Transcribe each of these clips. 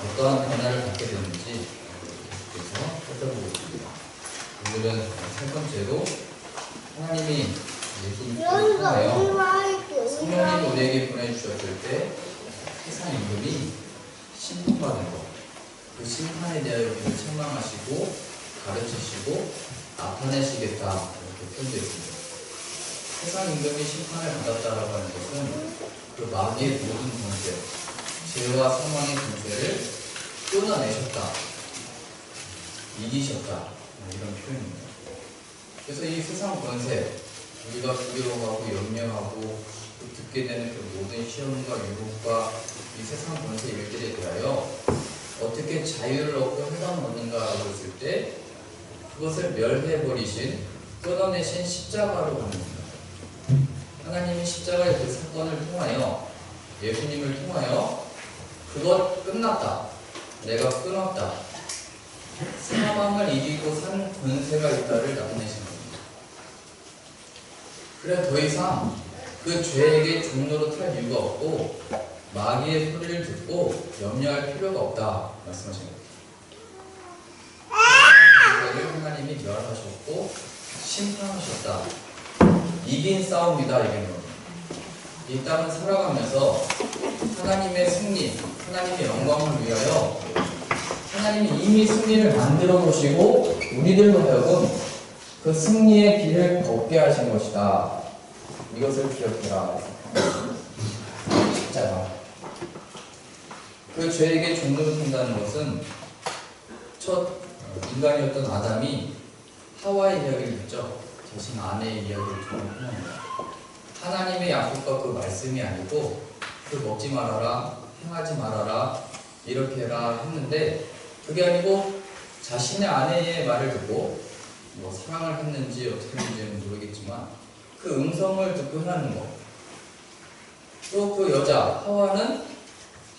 어떠한 변화를 갖게 되는지 그래서 살펴보겠습니다. 오늘은 세 번째로 하나님이 예수님을 통하여 성령님 우리에게 보내주셨을 때 세상 임금이 심판받는 것, 그 심판에 대하여 우리를 책망하시고 가르치시고 나타내시겠다 이렇게 표현되어 있습니다. 세상 임금이 심판을 받았다라고 하는 것은 그 마귀의 모든 권세, 죄와 사망의 권세를 끊어내셨다, 이기셨다 이런 표현입니다. 그래서 이 세상 권세, 우리가 두려워하고 염려하고 듣게 되는 그 모든 시험과 유혹과 이 세상 권세 일들에 대하여 어떻게 자유를 얻고 해방을 얻는가라고 했을 때 그것을 멸해버리신, 끊어내신 십자가로 가는 겁니다. 하나님이 십자가의 그 사건을 통하여, 예수님을 통하여 그것 끝났다, 내가 끊었다, 사망을 이기고 산 권세가 있다를 나타내신 겁니다. 그래 더 이상 그 죄에게 종로로 탈 이유가 없고 마귀의 소리를 듣고 염려할 필요가 없다 말씀하신 겁니다. 그것을 하나님이 멸하셨고 심판하셨다, 이긴 싸움이다 이런 겁니다. 이 땅을 살아가면서 하나님의 승리, 하나님의 영광을 위하여 하나님이 이미 승리를 만들어 놓으시고 우리들로 하여금 그 승리의 길을 걷게 하신 것이다. 이것을 기억해라. 십자가. 그 죄에게 종로를 탄다는 것은 첫 인간이었던 아담이 하와의 이야기를 듣죠. 자신 아내의 이야기를 통합니다. 하나님의 약속과 그 말씀이 아니고 그 먹지 말아라, 행하지 말아라, 이렇게 해라 했는데 그게 아니고 자신의 아내의 말을 듣고 뭐 사랑을 했는지 어떻게 했는지는 모르겠지만 그 음성을 듣고 행하는 것. 또 그 여자 하와는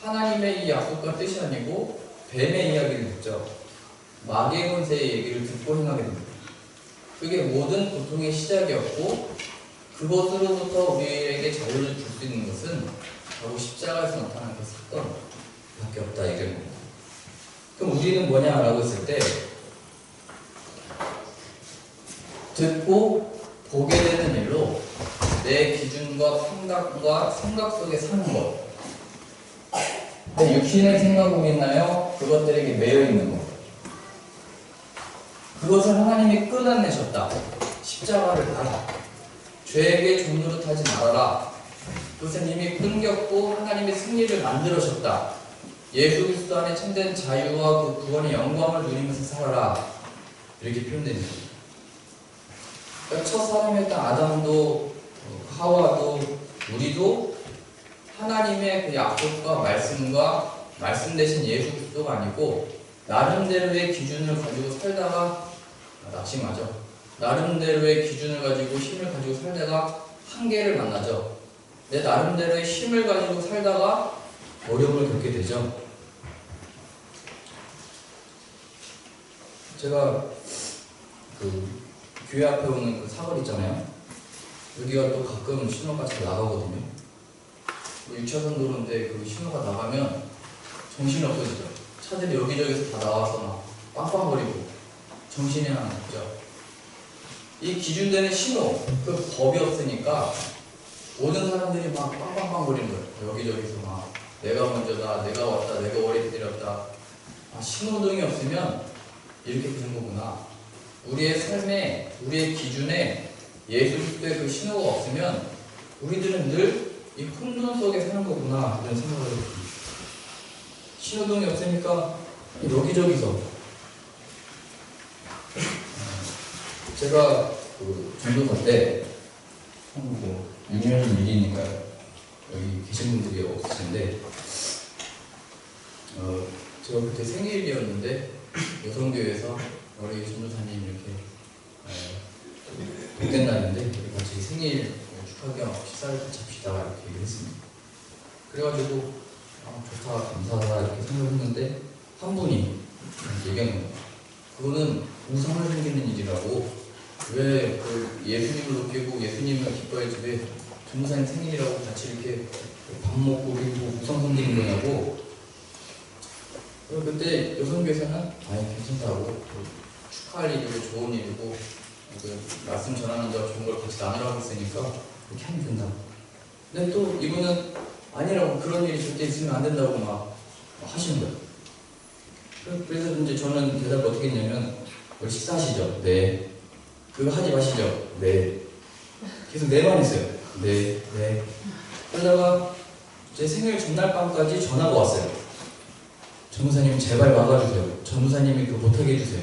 하나님의 이 약속과 뜻이 아니고 뱀의 이야기를 듣죠. 마귀의 권세의 얘기를 듣고 행하게 됩니다. 그게 모든 고통의 시작이었고 그것으로부터 우리에게 자유를 줄 수 있는 것은 바로 십자가에서 나타난 그 사건밖에 없다 이겁니다. 그럼 우리는 뭐냐라고 했을 때 듣고 보게 되는 일로 내 기준과 생각 속에 사는 것, 내 육신의 생각이 있나요? 그것들에게 매여 있는 것, 그것을 하나님이 끊어내셨다. 십자가를 달아, 죄에게 종로로 타지 말아라. 그것은 이미 끊겼고 하나님의 승리를 만들어셨다. 예수 그리스도 안에 참된 자유와 그 구원의 영광을 누리면서 살아라. 이렇게 표현됩니다. 그러니까 첫 사람이었던 아담도 하와도 우리도 하나님의 그 약속과 말씀 대신 예수 그리스도가 아니고 나름대로의 기준을 가지고 살다가 낙심하죠. 나름대로의 기준을 가지고 힘을 가지고 살다가 한계를 만나죠. 내 나름대로의 힘을 가지고 살다가 어려움을 겪게 되죠. 제가 그 교회 앞에 오는 그 사거리 있잖아요. 여기가 또 가끔 신호가 잘 나가거든요. 6차선 도로인데 그 신호가 나가면 정신이 없어지죠. 차들이 여기저기서 다 나와서 막 빵빵거리고 정신이 하나 없죠. 이 기준되는 신호, 그 법이 없으니까 모든 사람들이 막 빵빵빵거리는 거예요. 여기저기서 막 내가 먼저다, 내가 왔다, 내가 오래 기다렸다. 신호등이 없으면 이렇게 되는 거구나. 우리의 삶에, 우리의 기준에 예수 그리스도의 그 신호가 없으면 우리들은 늘 이 혼돈 속에 사는 거구나 이런 생각을 해요. 신호등이 없으니까 여기저기서 제가 그 전도사 때 뭐 6년 일이니까 여기 계신 분들이 없으신데 제가 그때 생일이었는데 여성교회에서 우리 전도사님 이렇게 복된 날인데 우리 같이 생일 축하 겸 식사를 같이 합시다 이렇게 얘기를 했습니다. 그래가지고 좋다, 감사하다 이렇게 생각했는데 한 분이 얘기하는 거예요. 그거는 우상을 섬기는 일이라고, 왜 그 예수님을 높이고 예수님을 기뻐해야지 왜 전도사님 생일이라고 같이 이렇게 밥 먹고 그리고 우상 섬기는 거냐고. 그때 여성교회에서는 아니 괜찮다고, 축하할 일이고 좋은 일이고 말씀 전하는 거 좋은 걸 같이 나누라고 했으니까 그렇게 하면 된다. 근데 또 이분은 아니라고, 그런 일이 절대 있으면 안 된다고 막 하시는 거예요. 그래서 이제 저는 대답을 어떻게 했냐면, 우리 식사하시죠? 네. 그거 하지 마시죠? 네. 계속 네만 했어요. 네, 네. 그러다가 제 생일 전날 밤까지 전화가 왔어요. 전무사님 제발 막아주세요. 전무사님이 그거 못하게 해주세요.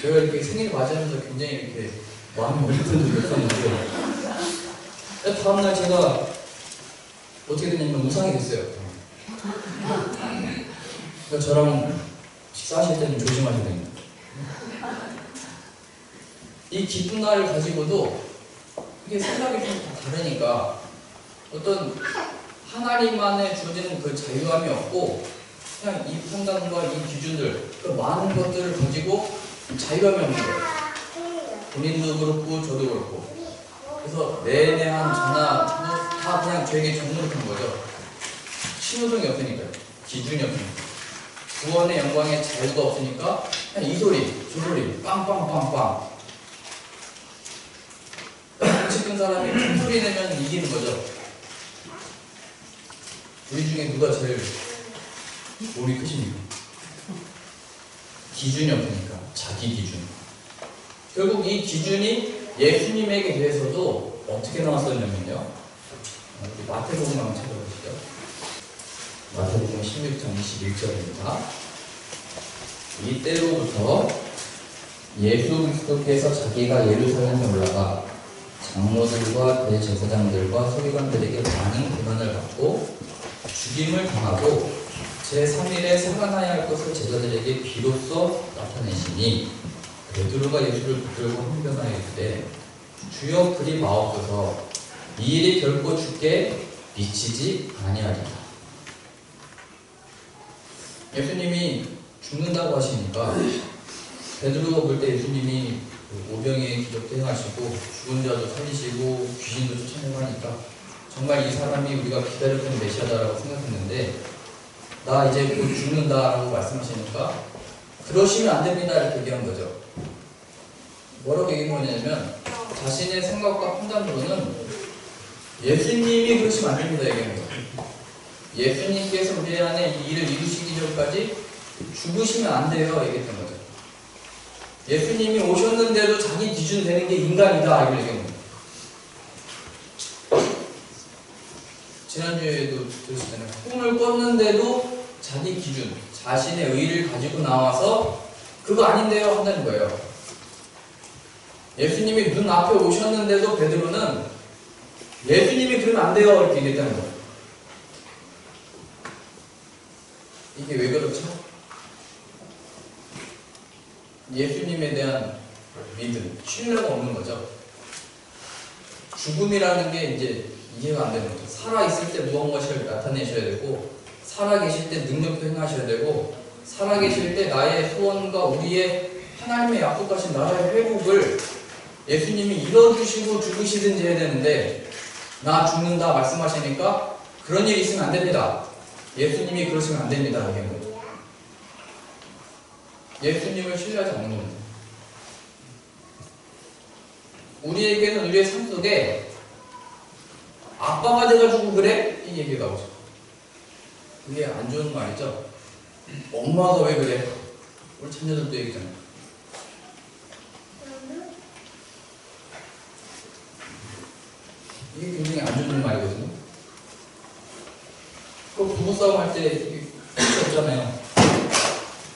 제가 이렇게 생일 맞이하면서 굉장히 이렇게 마음이 어렸던 적이 없었는데, 다음날 제가 어떻게 됐냐면 우상이 됐어요. 그러니까 저랑 식사하실 때는 조심하셔야 됩니다. 이 기쁜 날을 가지고도 이게 생각이 좀 다르니까 어떤 하나님만에 주어지는 그 자유함이 없고, 그냥 이 판단과 이 기준들, 그 많은 것들을 가지고 자유함이 없는 거예요. 본인도 그렇고 저도 그렇고. 그래서 내내한 전화 다 그냥 저에게 종노릇한 거죠. 신호등이 없으니까요. 기준이 없으니까. 구원의 영광의 자유가 없으니까 그냥 이 소리, 저 소리, 빵빵빵빵. 덩치 큰 사람이 큰 소리 내면 이기는 거죠. 우리 중에 누가 제일 몸이 크십니까? 기준이 없으니까. 자기 기준. 결국 이 기준이 예수님에게 대해서도 어떻게 나왔었냐면요. 우리 마태복음 한번 찾아보시죠. 마태복음 16장 21절입니다. 이때로부터 예수 그리스도께서 자기가 예루살렘에 올라가 장로들과 대제사장들과 서기관들에게 많은 고난을 받고 죽임을 당하고 제3일에 살아나야 할 것을 제자들에게 비로소 나타내시니, 베드로가 예수를 붙들고 훈변하여 이르되 주여 그리 마옵소서, 이 일이 결코 주께 미치지 아니하리라. 예수님이 죽는다고 하시니까 베드로가 볼 때 예수님이 오병이의 기적도 행하시고 죽은 자도 살리시고 귀신도 쫓아내고 하니까 정말 이 사람이 우리가 기다렸던 메시아다라고 생각했는데, 나 이제 곧 죽는다라고 말씀하시니까 그러시면 안 됩니다 이렇게 얘기한 거죠. 뭐라고 얘기한 거냐면, 자신의 생각과 판단으로는 예수님이 그러시면 안 됩니다 얘기한 거죠. 예수님께서 우리 안에 이 일을 이루시기 전까지 죽으시면 안 돼요 얘기했던 거죠. 예수님이 오셨는데도 자기 기준 되는 게 인간이다 이걸 얘기한 거예요. 지난주에도 들으셨잖아요. 꿈을 꿨는데도 자기 기준, 자신의 의의를 가지고 나와서 그거 아닌데요 한다는 거예요. 예수님이 눈앞에 오셨는데도 베드로는 예수님이 그러면 안 돼요 이렇게 얘기했다는 거예요. 이게 왜 그렇죠? 예수님에 대한 믿음, 신뢰가 없는 거죠. 죽음이라는 게 이제 이해가 안 되는 거죠. 살아있을 때 무언가를 나타내셔야 되고, 살아계실 때 능력도 행하셔야 되고, 살아계실 때 나의 소원과 우리의 하나님의 약속하신 나라의 회복을 예수님이 이뤄주시고 죽으시든지 해야 되는데, 나 죽는다 말씀하시니까 그런 일이 있으면 안 됩니다. 예수님이 그러시면 안 됩니다. 이게 거죠. 예수님을 신뢰하지 않는 겁니다. 우리에게는 우리의 삶 속에 아빠가 돼가지고 그래? 이 얘기가 나오죠. 그게 안 좋은 말이죠. 엄마가 왜 그래? 우리 자녀들도 얘기잖아요. 이게 굉장히 안 좋은 말이거든요. 그 부부싸움 할 때 없잖아요.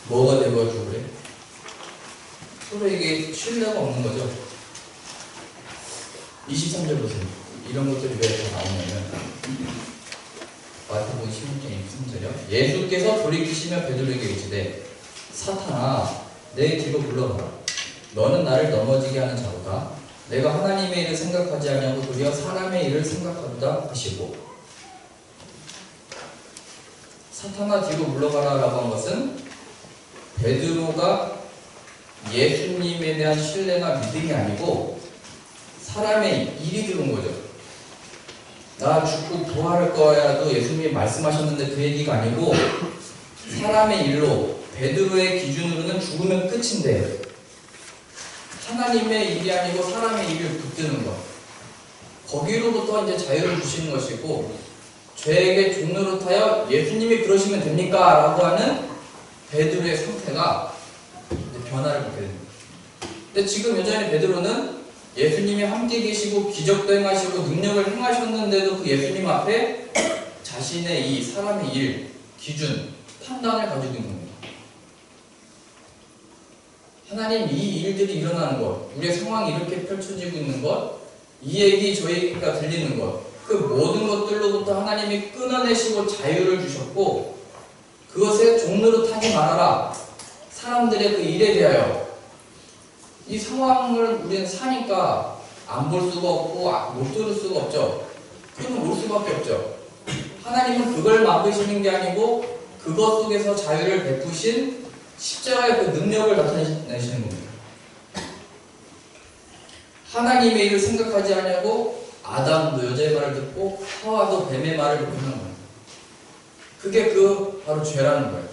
뭐가 돼가지고 그래? 서로에게 신뢰가 없는 거죠. 23절 보세요. 이런 것들이 왜 나오냐면, 마태복음 16장 23절이요. 예수께서 돌이키시며 베드로에게 이르시되 사탄아 내 뒤로 물러가라. 너는 나를 넘어지게 하는 자로다. 내가 하나님의 일을 생각하지 아니하고 도리어 사람의 일을 생각한다 하시고, 사탄아 뒤로 물러가라 라고 한 것은 베드로가 예수님에 대한 신뢰나 믿음이 아니고 사람의 일이 들어온 거죠. 나 죽고 부활할 거야도 예수님이 말씀하셨는데 그 얘기가 아니고 사람의 일로 베드로의 기준으로는 죽으면 끝인데 하나님의 일이 아니고 사람의 일을 붙드는 것 거기로부터 이제 자유를 주시는 것이고 죄에게 종노릇하여 예수님이 그러시면 됩니까? 라고 하는 베드로의 상태가 이제 변화를 보게 됩니다. 근데 지금 여전히 베드로는 예수님이 함께 계시고 기적도 행하시고 능력을 행하셨는데도 그 예수님 앞에 자신의 이 사람의 일, 기준, 판단을 가지고 있는 겁니다. 하나님 이 일들이 일어나는 것, 우리의 상황이 이렇게 펼쳐지고 있는 것, 이 얘기 저희가 들리는 것, 그 모든 것들로부터 하나님이 끊어내시고 자유를 주셨고 그것에 종노릇하지 말아라. 사람들의 그 일에 대하여 이 상황을 우리는 사니까 안 볼 수가 없고 못 들을 수가 없죠. 그러면 올 수밖에 없죠. 하나님은 그걸 막으시는 게 아니고 그것 속에서 자유를 베푸신 십자가의 그 능력을 나타내시는 겁니다. 하나님의 일을 생각하지 않냐고 아담도 여자의 말을 듣고 하와도 뱀의 말을 듣고 하는 거예요. 그게 바로 죄라는 거예요.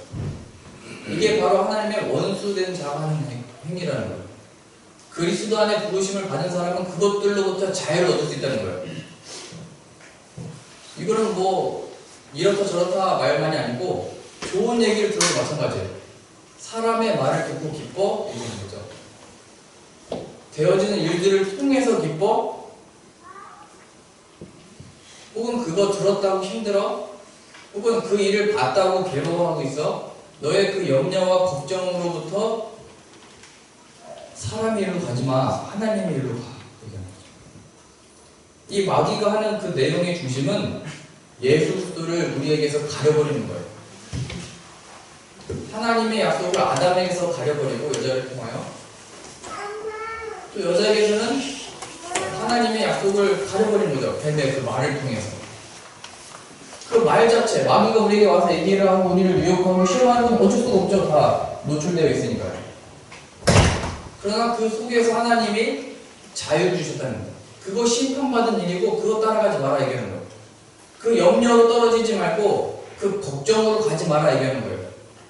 이게 바로 하나님의 원수된 자가 하는 행위라는 거예요. 그리스도 안에 부르심을 받은 사람은 그것들로부터 자유를 얻을 수 있다는 거예요. 이거는 뭐 이렇다 저렇다 말만이 아니고 좋은 얘기를 들어도 마찬가지예요. 사람의 말을 듣고 기뻐? 이런 거죠. 되어지는 일들을 통해서 기뻐? 혹은 그거 들었다고 힘들어? 혹은 그 일을 봤다고 괴로워하고 있어? 너의 그 염려와 걱정으로부터 사람의 일로 가지마, 하나님의 일로 가. 이 마귀가 하는 그 내용의 중심은 예수 그리스도를 우리에게서 가려버리는 거예요. 하나님의 약속을 아담에게서 가려버리고 여자를 통하여 또 여자에게서는 하나님의 약속을 가려버린 거죠. 뱀의 그 말을 통해서. 그 말 자체, 마귀가 우리에게 와서 얘기를 하고 우리를 유혹하고 싫어하는 건 어쩔 수가 없죠. 다 노출되어 있으니까요. 그러나 그 속에서 하나님이 자유 주셨다는 거예요. 그거 심판받은 일이고 그거 따라가지 마라 얘기하는 거예요. 그 염려로 떨어지지 말고 그 걱정으로 가지 마라 얘기하는 거예요.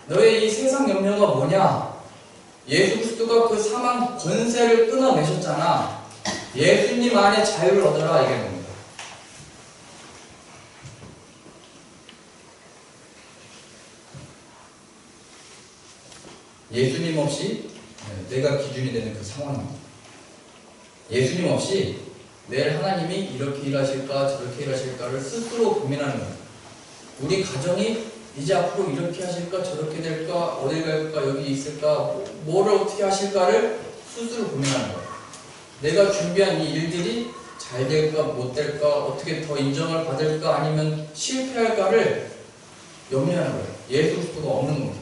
너의 이 세상 염려가 뭐냐? 예수 그리스도가 그 사망 권세를 끊어내셨잖아. 예수님 안에 자유를 얻어라 얘기하는 겁니다. 예수님 없이 내가 기준이 되는 그 상황입니다. 예수님 없이 내일 하나님이 이렇게 일하실까 저렇게 일하실까를 스스로 고민하는 거예요. 우리 가정이 이제 앞으로 이렇게 하실까 저렇게 될까 어딜 갈까 여기 있을까 뭐를 어떻게 하실까를 스스로 고민하는 거예요. 내가 준비한 이 일들이 잘 될까 못 될까 어떻게 더 인정을 받을까 아니면 실패할까를 염려하는 거예요. 예수 그리스도가 없는 겁니다.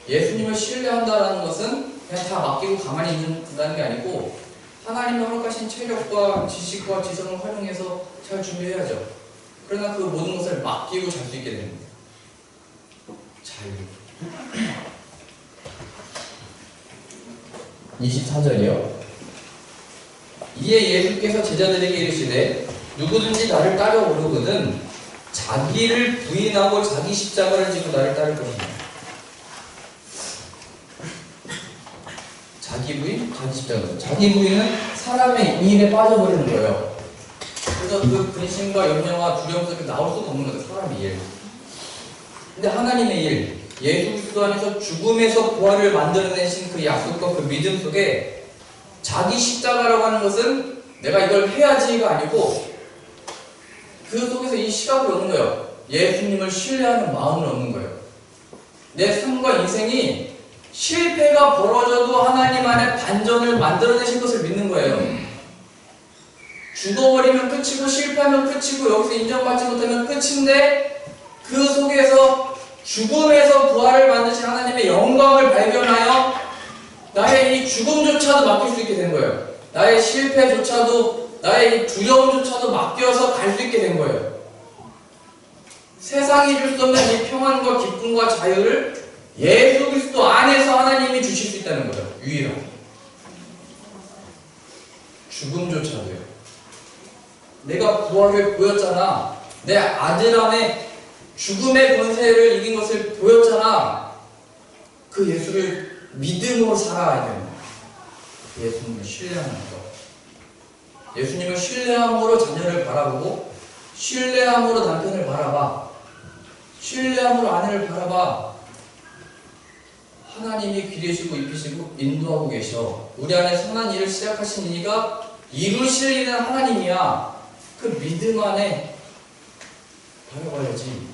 예수님을 신뢰한다는 것은 그냥 다 맡기고 가만히 있는다는 게 아니고 하나님의 허락하신 체력과 지식과 지성을 활용해서 잘 준비해야죠. 그러나 그 모든 것을 맡기고 잘 수 있게 됩니다. 자유. 24절이요. 이에 예수께서 제자들에게 이르시되 누구든지 나를 따라오려거든 자기를 부인하고 자기 십자가를 지고 나를 따를 것이다. 자기 부인, 자기 십자가. 자기 부인은 사람의 일에 빠져버리는 거예요. 그래서 그 근심과 염려와 두려움 속에 나올 수가 없는 거죠. 사람의 일. 근데 하나님의 일, 예수 그리스도 안에서 죽음에서 부활을 만들어내신 그 약속과 그 믿음 속에 자기 십자가라고 하는 것은 내가 이걸 해야지가 아니고 그 속에서 이 시각을 얻는 거예요. 예수님을 신뢰하는 마음을 얻는 거예요. 내 삶과 인생이 실패가 벌어져도 하나님 안에 반전을 만들어내신 것을 믿는 거예요. 죽어버리면 끝이고 실패하면 끝이고 여기서 인정받지 못하면 끝인데 그 속에서 죽음에서 부활을 만드신 하나님의 영광을 발견하여 나의 이 죽음조차도 맡길 수 있게 된 거예요. 나의 실패조차도 나의 이 두려움조차도 맡겨서 갈 수 있게 된 거예요. 세상이 줄 수 없는 이 평안과 기쁨과 자유를 예수 그리스도 안에서 하나님이 주실 수 있다는 거예요. 유일하게. 죽음조차도요. 내가 부활을 보였잖아. 내 아들 안에 죽음의 권세를 이긴 것을 보였잖아. 그 예수를 믿음으로 살아야 됩니다. 예수님을 신뢰하는 것. 예수님을 신뢰함으로 자녀를 바라보고, 신뢰함으로 남편을 바라봐. 신뢰함으로 아내를 바라봐. 하나님이 기르시고 입히시고 인도하고 계셔. 우리 안에 선한 일을 시작하신 이가 이루실 일은 하나님이야. 그 믿음 안에 바라봐야지.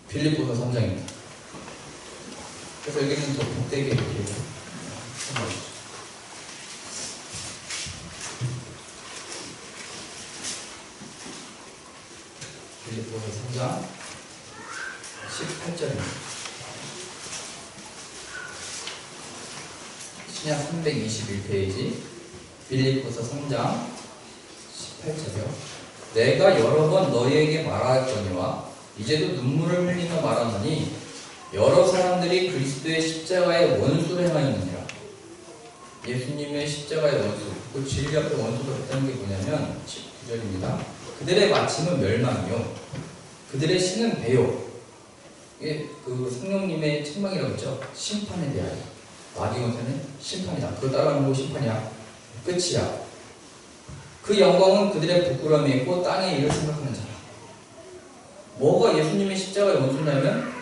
빌립보서 3장입니다. 그래서 여기는 더 복되게 이렇게 생각해주죠. 빌립보서 3장 18절입니다. 신약 321페이지 빌립보서 3장 18절이요. 내가 여러 번 너희에게 말하였거니와 이제도 눈물을 흘리며 말하노니 여러 사람들이 그리스도의 십자가의 원수를 행하였느니라. 예수님의 십자가의 원수, 그 진리 앞에 원수가 됐다는 게 뭐냐면 19절입니다. 그들의 마침은 멸망이요 그들의 신은 배요. 이게 그 성령님의 책망이라고 했죠. 심판에 대하여. 마귀원사는 심판이다. 그거 따라하는 거 심판이야. 끝이야. 그 영광은 그들의 부끄러움이 있고 땅의 일을 생각하는 자라. 뭐가 예수님의 십자가의 원수냐면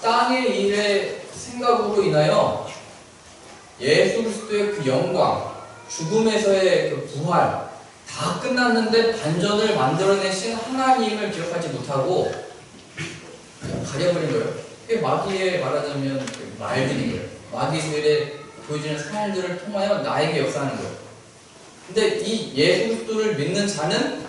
땅의 일의 생각으로 인하여 예수 그리스도의 그 영광, 죽음에서의 그 부활 다 끝났는데 반전을 만들어내신 하나님을 기억하지 못하고 그냥 가려버린 거예요. 그게 마귀의 말하자면 말들인 거예요. 마귀들의 보여주는 상황들을 통하여 나에게 역사하는 거예요. 근데 이 예수 그리스도를 믿는 자는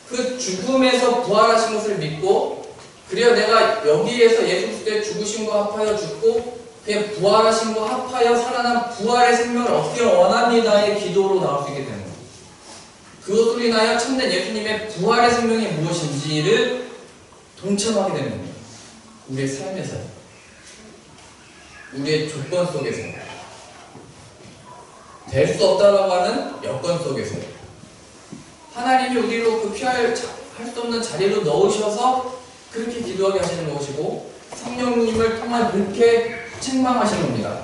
그 죽음에서 부활하신 것을 믿고, 그래야 내가 여기에서 예수 그리스도의 죽으심과 합하여 죽고 그의 부활하심과 합하여 살아난 부활의 생명을 얻기 원합니다의 기도로 나올 수 있게 되는 거예요. 그것으로 인하여 참된 예수님의 부활의 생명이 무엇인지를 동참하게 되는 거예요. 우리의 삶에서, 우리의 조건 속에서, 될 수 없다라고 하는 여건 속에서 하나님이 우리로 그 피할 수 없는 자리로 넣으셔서 그렇게 기도하게 하시는 것이고, 성령님을 통한 그렇게 책망하시는 겁니다.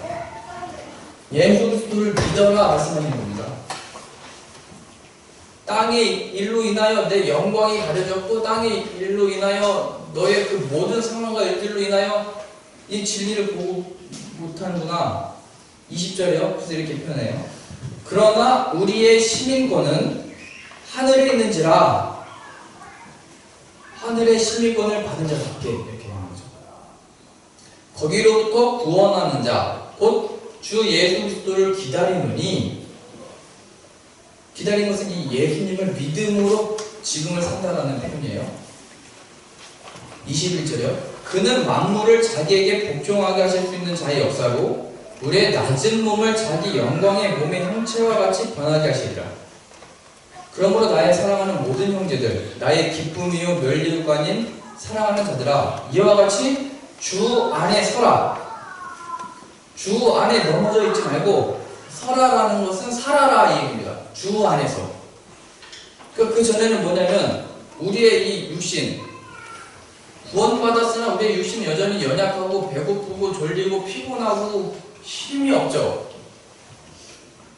예수 그리스도를 믿어라 말씀하시는 겁니다. 땅의 일로 인하여 내 영광이 가려졌고, 땅의 일로 인하여 너의 그 모든 상황과 일들로 인하여 이 진리를 보고 못하는구나. 20절이요. 그래서 이렇게 표현해요. 그러나 우리의 시민권은 하늘에 있는지라 하늘의 시민권을 받은 자답게, 이렇게 하는 거죠. 거기로부터 구원하는 자, 곧 주 예수 그리스도를 기다리노니, 기다리는 것은 이 예수님을 믿음으로 지금을 산다라는 표현이에요. 21절이요. 그는 만물을 자기에게 복종하게 하실 수 있는 자의 역사로 우리의 낮은 몸을 자기 영광의 몸의 형체와 같이 변하게 하시리라. 그러므로 나의 사랑하는 모든 형제들, 나의 기쁨이요 멸리가 아닌 사랑하는 자들아, 이와 같이 주 안에 서라. 주 안에 넘어져 있지 말고 서라라는 것은 살아라 이 얘기입니다. 주 안에서. 그 전에는 뭐냐면 우리의 이 육신, 구원받았으나 우리의 육신은 여전히 연약하고 배고프고 졸리고 피곤하고 힘이 없죠.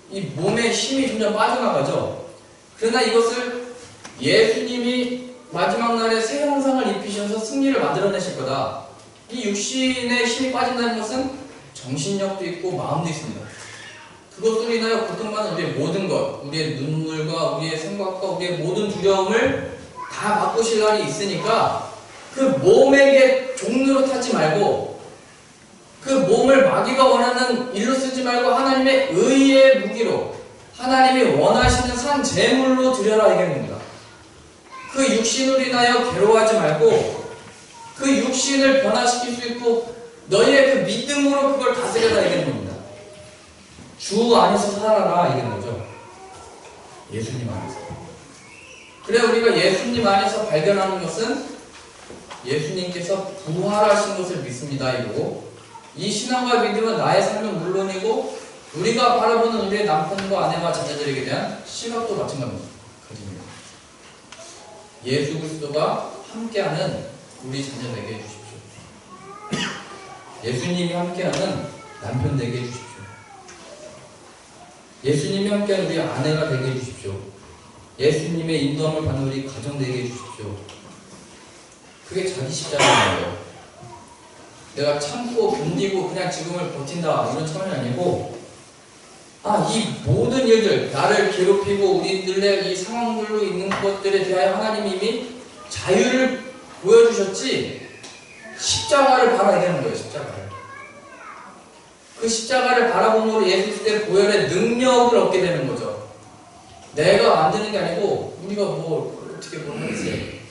이 몸에 힘이 점점 빠져나가죠. 그러나 이것을 예수님이 마지막 날에 새 형상을 입히셔서 승리를 만들어내실 거다. 이 육신에 힘이 빠진다는 것은 정신력도 있고 마음도 있습니다. 그것으로 인하여 고통받는 우리의 모든 것, 우리의 눈물과 우리의 생각과 우리의 모든 두려움을 다 바꾸실 날이 있으니까 그 몸에게 종로로 타지 말고, 그 몸을 마귀가 원하는 일로 쓰지 말고 하나님의 의의 무기로, 하나님이 원하시는 산 제물로 드려라 이게입니다. 그 육신으로 인하여 괴로워하지 말고 그 육신을 변화시킬 수 있고 너희의 그 믿음으로 그걸 다스려라 이게는 겁니다. 주 안에서 살아라 이게는 거죠. 예수님 안에서. 그래 우리가 예수님 안에서 발견하는 것은 예수님께서 부활하신 것을 믿습니다 이고, 이 신앙과 믿음은 나의 삶은 물론이고 우리가 바라보는 우리의 남편과 아내와 자녀들에게 대한 시각도 마찬가지입니다. 예수 그리스도가 함께하는 우리 자녀 되게 해주십시오. 예수님이 함께하는 남편 되게 해주십시오. 예수님이 함께하는 우리 아내가 되게 해주십시오. 예수님의 인도함을 받는 우리 가정 되게 해주십시오. 그게 자기 십자가예요. 내가 참고 견디고 그냥 지금을 버틴다 이런 차원이 아니고, 이 모든 일들, 나를 괴롭히고 우리들의 이 상황들로 있는 것들에 대하여 하나님이 이미 자유를 보여주셨지, 십자가를 바라야 되는 거예요. 십자가를. 그 십자가를 바라봄으로 예수 그리스도의 보혈의 능력을 얻게 되는 거죠. 내가 만드는 게 아니고 우리가 어떻게 하지,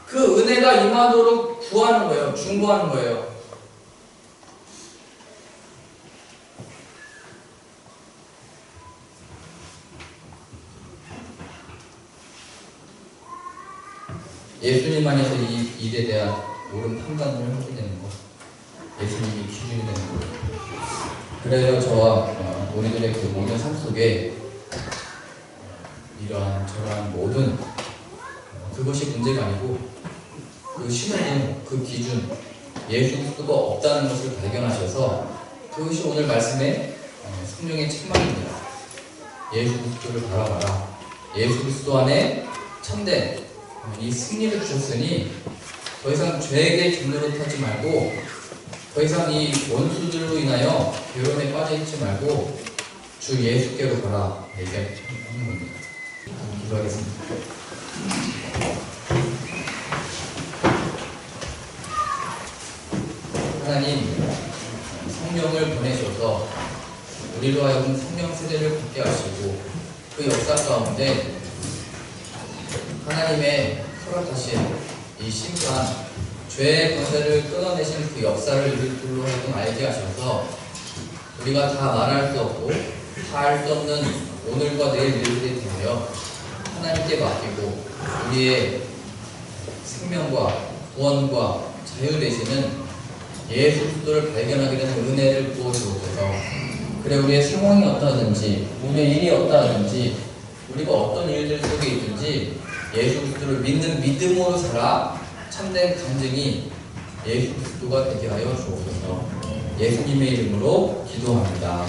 그 은혜가 임하도록 구하는 거예요. 중보하는 거예요. 예수님 안에서 이 일에 대한 옳은 판단을 하게 되는 것, 예수님이 기준이 되는 것. 그래서 저와 우리들의 그 모든 삶 속에 이러한 저러한 모든 그것이 문제가 아니고, 그 신호는, 그 기준, 예수 그리스도가 없다는 것을 발견하셔서, 그것이 오늘 말씀의 성령의 책망입니다. 예수 그리스도를 바라봐라. 예수 그리스도 안에 참된 이 승리를 주셨으니 더 이상 죄에게 짓노릇하지 말고, 더 이상 이 원수들로 인하여 괴로움에 빠져있지 말고 주 예수께로 가라 얘기하는 겁니다. 기도하겠습니다. 하나님, 성령을 보내셔서 우리로 하여금 성령 세례를 받게 하시고, 그 역사 가운데 하나님의 허락하신 이 심판, 죄의 권세를 끊어내신 그 역사를 우리들로 하여금 알게 하셔서 우리가 다 말할 수 없고 다 할 수 없는 오늘과 내일 일들에 대하여 하나님께 맡기고 우리의 생명과 구원과 자유 되시는 예수 그리스도를 발견하게 되는 은혜를 부어주옵소서. 그래, 우리의 상황이 어떠하든지, 우리의 일이 어떠하든지, 우리가 어떤 일들 속에 있든지 예수 그리스도를 믿는 믿음으로 살아 참된 간증이 예수 그리스도가 되게 하여 주옵소서. 예수님의 이름으로 기도합니다.